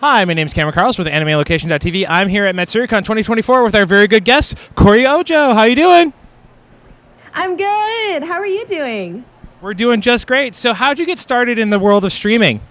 Hi, my name is Cameron Carlos with AnimeLocation.tv. I'm here at Matsuricon 2024 with our very good guest, KoriOujo. How you doing? I'm good. How are you doing? We're doing just great. So how'd you get started in the world of streaming?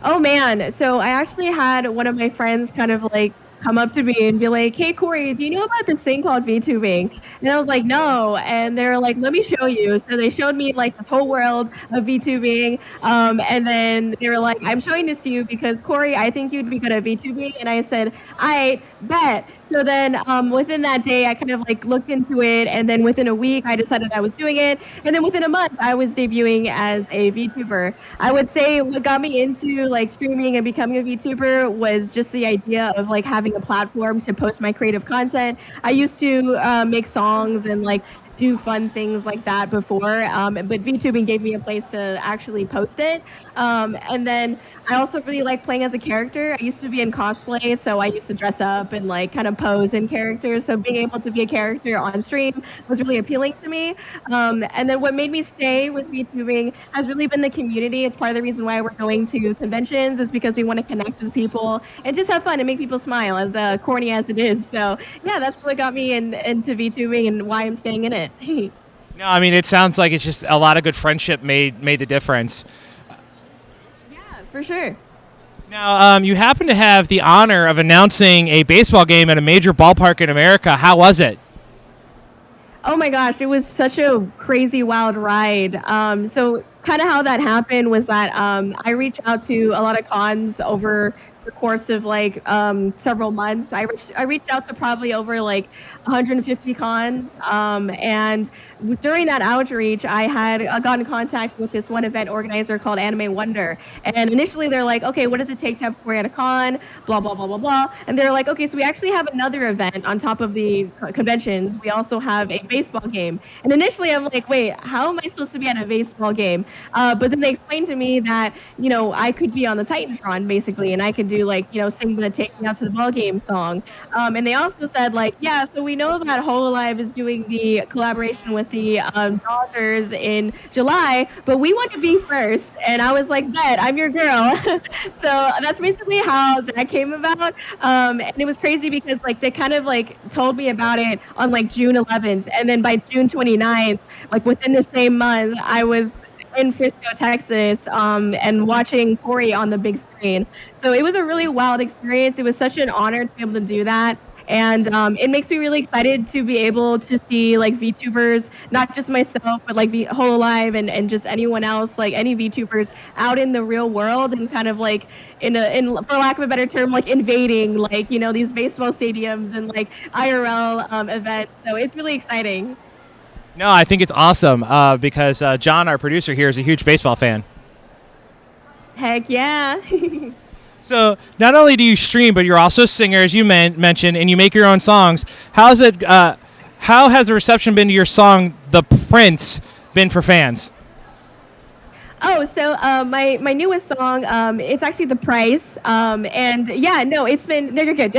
Oh man, so I actually had one of my friends kind of like come up to me and be like, "Hey Corey, do you know about this thing called VTubing?" And I was like, "No." And they're like, "Let me show you." So they showed me like this whole world of VTubing. And then they were like, "I'm showing this to you because Corey, I think you'd be good at VTubing." And I said, "I bet." So then within that day, I kind of like looked into it, and then within a week, I decided I was doing it, and then within a month, I was debuting as a VTuber. I would say what got me into like streaming and becoming a VTuber was just the idea of like having a platform to post my creative content. I used to make songs and like do fun things like that before, but VTubing gave me a place to actually post it. And then I also really like playing as a character. I used to be in cosplay, so I used to dress up and like kind of pose in characters. So being able to be a character on stream was really appealing to me. And then what made me stay with VTubing has really been the community. It's part of the reason why we're going to conventions, is because we want to connect with people and just have fun and make people smile, as corny as it is. So yeah, that's what got me into VTubing and why I'm staying in it. No, I mean, it sounds like it's just a lot of good friendship made the difference. Yeah, for sure. Now, you happen to have the honor of announcing a baseball game at a major ballpark in America. How was it? Oh my gosh, it was such a crazy, wild ride. So kind of how that happened was that I reached out to a lot of cons over the course of like several months. I reached out to probably over like 150 cons, and during that outreach, I had got in contact with this one event organizer called Anime Wonder. And initially, they're like, "Okay, what does it take to have Korea at a con?" Blah blah blah blah blah. And they're like, "Okay, so we actually have another event on top of the conventions. We also have a baseball game." And initially, I'm like, "Wait, how am I supposed to be at a baseball game?" But then they explained to me that I could be on the Titantron basically, and I could do like sing the "Take Me Out to the Ball Game" song. And they also said like, "Yeah, so we know that Hololive is doing the collaboration with the Dodgers in July, but we want to be first." And I was like, "Bet, I'm your girl." So that's basically how that came about. And it was crazy because like they kind of like told me about it on like June 11th, and then by June 29th, like within the same month, I was in Frisco, Texas, and watching Corey on the big screen. So it was a really wild experience. It was such an honor to be able to do that. And it makes me really excited to be able to see like VTubers, not just myself, but like Hololive and just anyone else, like any VTubers out in the real world and kind of like in for lack of a better term, like invading like these baseball stadiums and like IRL events. So it's really exciting. No, I think it's awesome because John, our producer here, is a huge baseball fan. Heck yeah. So not only do you stream, but you're also a singer, as you mentioned, and you make your own songs. How has the reception been to your song, "The Prince," been for fans? Oh, so my newest song, it's actually "The Price," and yeah, no, it's been no, you're good.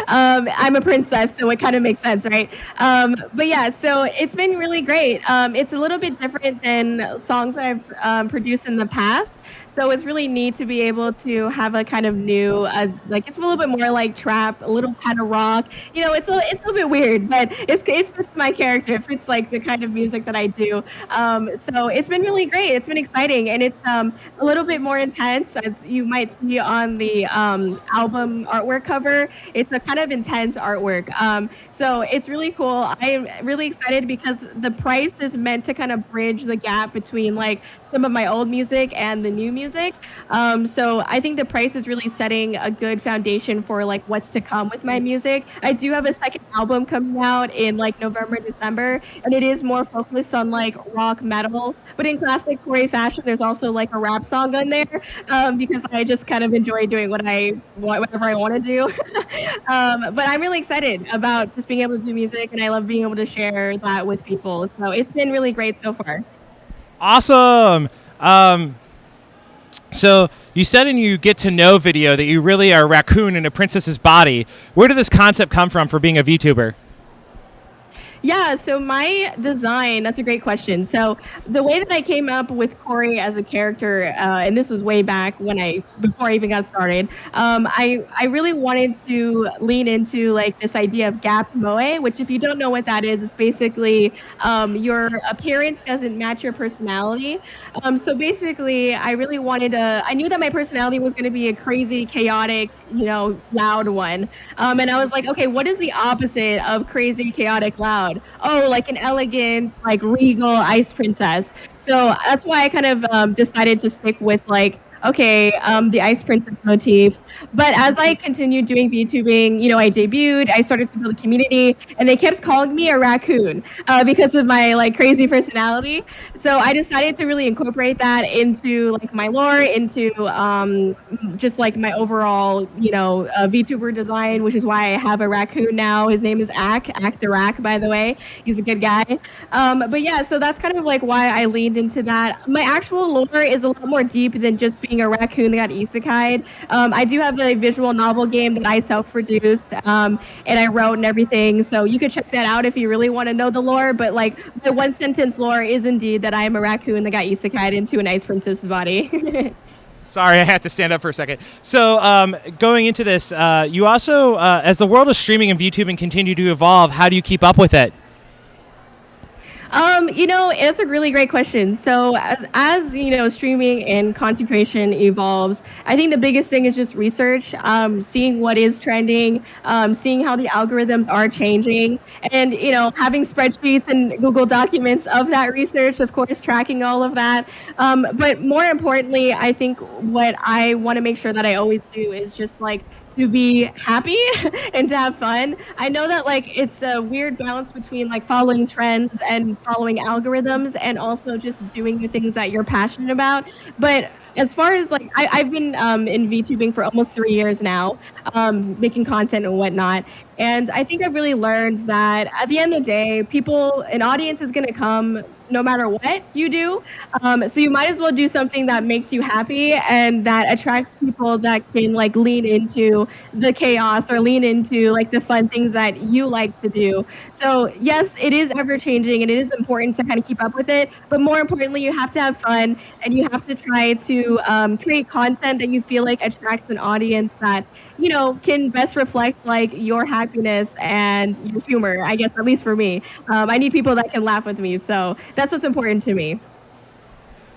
I'm a princess, so it kind of makes sense, right? But yeah, so it's been really great. It's a little bit different than songs that I've produced in the past. So it's really neat to be able to have a kind of new, like it's a little bit more like trap, a little kind of rock. It's a little bit weird, but it fits my character. It fits like the kind of music that I do. So it's been really great. It's been exciting, and it's a little bit more intense, as you might see on the album artwork cover. It's a kind of intense artwork. So it's really cool. I am really excited because The Price is meant to kind of bridge the gap between like some of my old music and the new music. So I think The Price is really setting a good foundation for like what's to come with my music. I do have a second album coming out in like November, December, and it is more focused on like rock metal. But in classic Corey fashion, there's also like a rap song on there because I just kind of enjoy doing whatever I want to do. But I'm really excited about just being able to do music, and I love being able to share that with people. So it's been really great so far. Awesome. So you said in your Get to Know video that you really are a raccoon in a princess's body. Where did this concept come from for being a VTuber? Yeah, so my design, that's a great question. So the way that I came up with Kori as a character, and this was way back before I even got started, I really wanted to lean into like this idea of gap moe, which if you don't know what that is, it's basically your appearance doesn't match your personality. So basically, I really wanted I knew that my personality was going to be a crazy, chaotic, loud one. And I was like, okay, what is the opposite of crazy, chaotic, loud? Oh, like an elegant, like regal ice princess. So that's why I kind of decided to stick with like, okay, the ice princess motif. But as I continued doing VTubing, I debuted, I started to build a community, and they kept calling me a raccoon because of my like crazy personality. So I decided to really incorporate that into like my lore, into just like my overall, VTuber design, which is why I have a raccoon now. His name is Ack the Rack, by the way. He's a good guy. But yeah, so that's kind of like why I leaned into that. My actual lore is a lot more deep than just being a raccoon that got isekai'd. I do have a visual novel game that I self-produced and I wrote and everything. So you could check that out if you really want to know the lore. But like my one sentence lore is indeed that I am a raccoon that got isekai'd into an ice princess's body. Sorry, I had to stand up for a second. So going into this, you also, as the world of streaming and VTubing continue to evolve, how do you keep up with it? It's a really great question. So as streaming and content creation evolves, I think the biggest thing is just research, seeing what is trending, seeing how the algorithms are changing, and having spreadsheets and Google documents of that research, of course, tracking all of that. But more importantly, I think what I want to make sure that I always do is just like to be happy and to have fun. I know that like it's a weird balance between like following trends and following algorithms and also just doing the things that you're passionate about. But as far as like I've been in VTubing for almost 3 years now, making content and whatnot. And I think I've really learned that at the end of the day, an audience is going to come no matter what you do. So you might as well do something that makes you happy and that attracts people that can like lean into the chaos or lean into like the fun things that you like to do. So yes, it is ever changing and it is important to kind of keep up with it. But more importantly, you have to have fun and you have to try to create content that you feel like attracts an audience that can best reflect like your happiness and your humor, I guess, at least for me. I need people that can laugh with me. So that's what's important to me.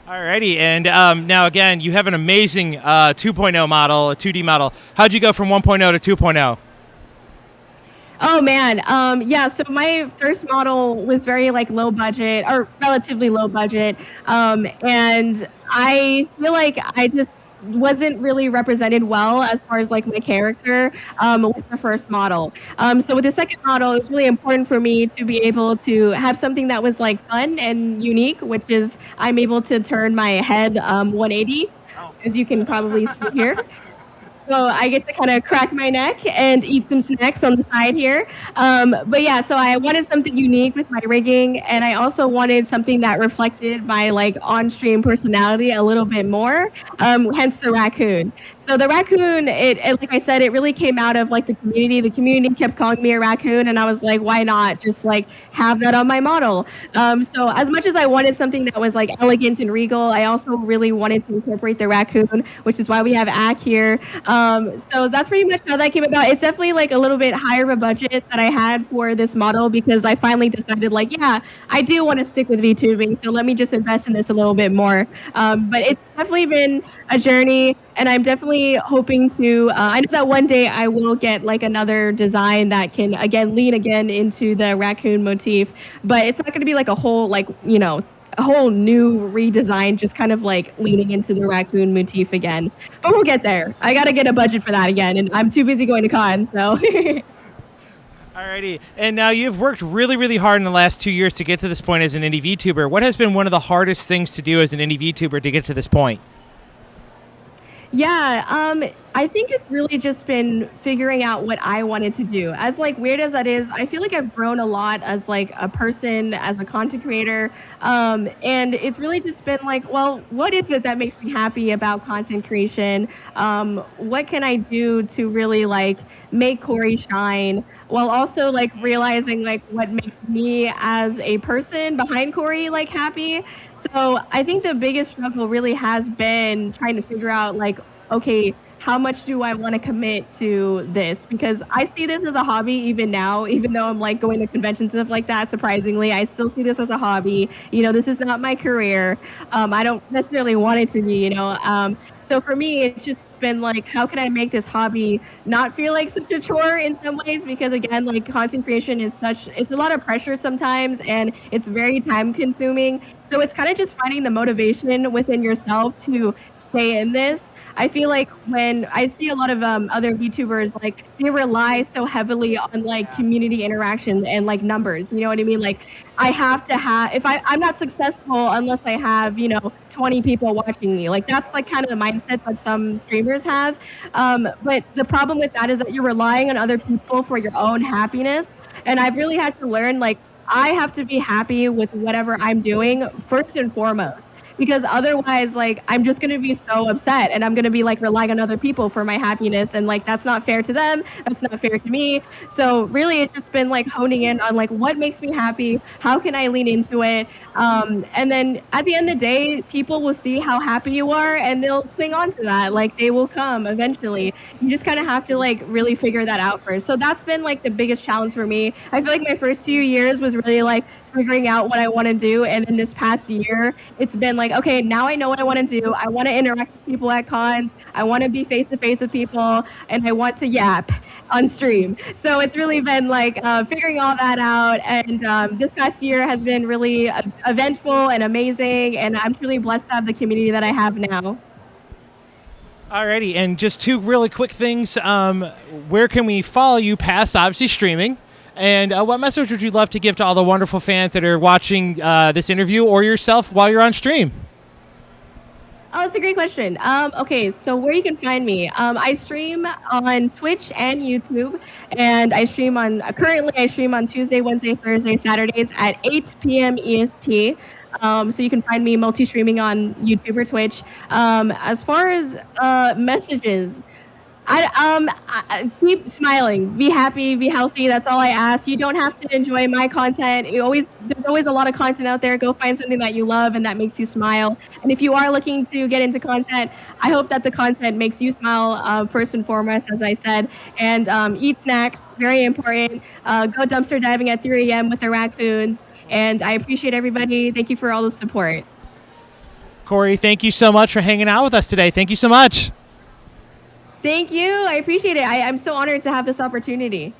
Alrighty, and now again, you have an amazing 2.0 model, a 2D model. How'd you go from 1.0 to 2.0? Oh man, yeah. So my first model was very like low budget or relatively low budget, and I feel like I just wasn't really represented well as far as like my character with the first model. So with the second model, it was really important for me to be able to have something that was like fun and unique, which is I'm able to turn my head 180, as you can probably see here. So I get to kind of crack my neck and eat some snacks on the side here. But yeah, so I wanted something unique with my rigging, and I also wanted something that reflected my like on-stream personality a little bit more. Hence the raccoon. So the raccoon, it like I said, it really came out of like the community. The community kept calling me a raccoon, and I was like, why not just like have that on my model? So as much as I wanted something that was like elegant and regal, I also really wanted to incorporate the raccoon, which is why we have Ack here. So that's pretty much how that came about. It's definitely like a little bit higher of a budget that I had for this model because I finally decided like, yeah, I do want to stick with VTubing, so let me just invest in this a little bit more. But it's definitely been a journey. And I'm definitely hoping to, I know that one day I will get like another design that can lean again into the raccoon motif, but it's not going to be like a whole like, a whole new redesign, just kind of like leaning into the raccoon motif again. But we'll get there. I got to get a budget for that again, and I'm too busy going to cons, so. Alrighty, and now you've worked really, really hard in the last 2 years to get to this point as an indie VTuber. What has been one of the hardest things to do as an indie VTuber to get to this point? Yeah, I think it's really just been figuring out what I wanted to do. As like weird as that is, I feel like I've grown a lot as like a person, as a content creator, and it's really just been like, well, what is it that makes me happy about content creation? What can I do to really like make Kori shine? While also like realizing like what makes me as a person behind Kori like happy. So I think the biggest struggle really has been trying to figure out like, okay, how much do I want to commit to this? Because I see this as a hobby even now, even though I'm like going to conventions and stuff like that. Surprisingly, I still see this as a hobby. You know, this is not my career. I don't necessarily want it to be, you know. So for me, it's just been like, how can I make this hobby not feel like such a chore in some ways? Because again, like content creation is it's a lot of pressure sometimes and it's very time consuming. So it's kind of just finding the motivation within yourself to stay in this. I feel like when I see a lot of other VTubers, like they rely so heavily on like community interaction and like numbers. You know what I mean? Like I have to have if I'm not successful unless I have 20 people watching me. Like that's like kind of the mindset that some streamers have. But the problem with that is that you're relying on other people for your own happiness. And I've really had to learn like I have to be happy with whatever I'm doing first and foremost because otherwise like I'm just going to be so upset and I'm going to be like relying on other people for my happiness and like that's not fair to them, that's not fair to me. So really it's just been like honing in on like what makes me happy, how can I lean into it, and then at the end of the day people will see how happy you are and they'll cling on to that, like they will come eventually. You just kind of have to like really figure that out first. So that's been like the biggest challenge for me. I feel like my first 2 years was really like figuring out what I want to do. And then this past year, it's been like, okay, now I know what I want to do. I want to interact with people at cons. I want to be face to face with people, and I want to yap on stream. So it's really been like figuring all that out. And this past year has been really eventful and amazing. And I'm truly blessed to have the community that I have now. Alrighty, and just two really quick things. Where can we follow you past obviously streaming? And what message would you love to give to all the wonderful fans that are watching this interview or yourself while you're on stream? Oh, it's a great question. Okay, so where you can find me, I stream on Twitch and YouTube, and I stream on currently I stream on Tuesday, Wednesday, Thursday, Saturdays at 8 p.m. EST. So you can find me multi-streaming on YouTube or Twitch. As far as messages, I keep smiling, be happy, be healthy. That's all I ask. You don't have to enjoy my content. There's always a lot of content out there. Go find something that you love and that makes you smile. And if you are looking to get into content, I hope that the content makes you smile first and foremost, as I said. And eat snacks, very important. Go dumpster diving at 3 a.m. with the raccoons. And I appreciate everybody. Thank you for all the support. Kori, thank you so much for hanging out with us today. Thank you so much. Thank you. I appreciate it. I'm so honored to have this opportunity.